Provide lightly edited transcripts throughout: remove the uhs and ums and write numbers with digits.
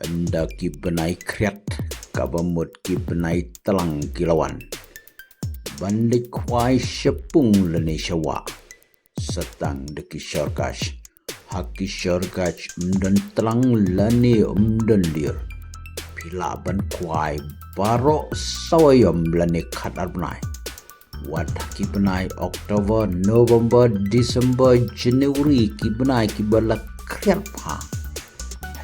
Anda ki benai kriat kabamut ki benai tlang kilawan. Bandik kwai sepung lene syawa. Setang deki syarkash. Haki syarkash umdan tlang lane umdan lir. Pila ban kwai barok sawayam lane khatar benai. Wat ki benai Oktober, November, December, Januari ki benai ki balak kriat phah.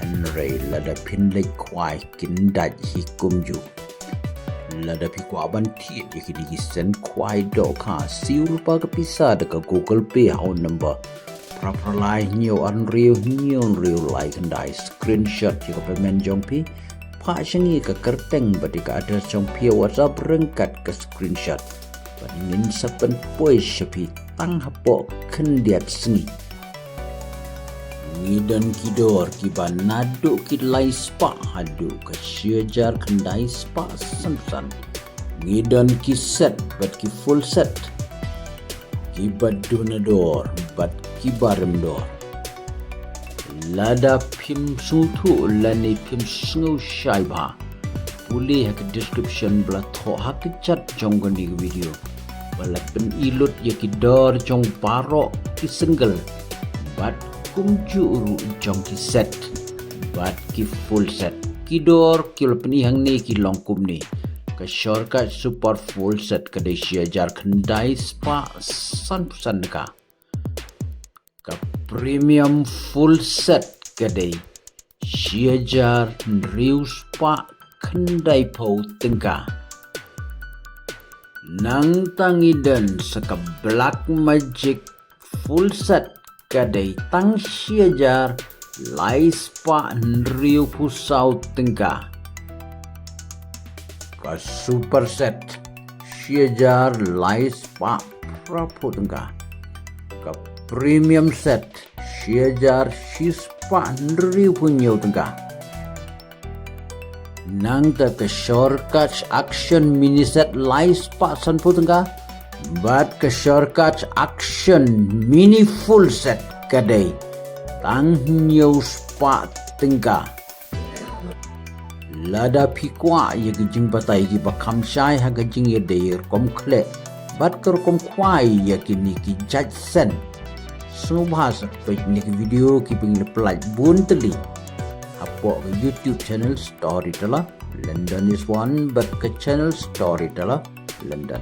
Henry lada phin lek kwai kin daj hi kumju. Lada pi kwa ban thied ki di sen kwai do kha siew lypa ka pisa de ka Google Pay hau number. Prapralai nyo an riu lai kandai screenshot ki ka payment jong pi. Phah shangi ka kerteng badi ka address jong pi WhatsApp rengkat ka screenshot. Ngin sa pynpoi shaphi tang hapoh kendiat sengi. Ngidan kidor kiba nadu kilai spa hadu ke siejar kendai spa san. Ngidan ki set bat ki full set. Kiba donador bat kiba remdor. Lada pim sutu lani pim sngu shaiba. Boleh hak description bla tho hak chat jong gandi video. Balak pen ilut ya kidor jong barok ki single. Bat kumju uru jong ki set bat ki full set kidor kil penihang ni ki longkum ni ke shortcut super full set ke de siejar kendai spa san ka premium full set ke de siejar riu spa kendai pau tyngka nangta ngiden seka black magic full set kadai tang siejar lai spa riu pusau tyngka ka super set siejar lai spa prapu tyngka ka premium set siejar spa riu punyau tyngka nangta ka shortcut action mini set lai spa sanpu tyngka bat ke shortcut action mini full set kadai tang nyau spa tyngka lada kwah ye gijing batai ki bakam shai ha gijing ye deir kom khle bat ker kom kwai ye kini ki jait sen subhas page ni video ki ping plaj bun teli hapoh YouTube channel storyteller London is one but ke channel storyteller London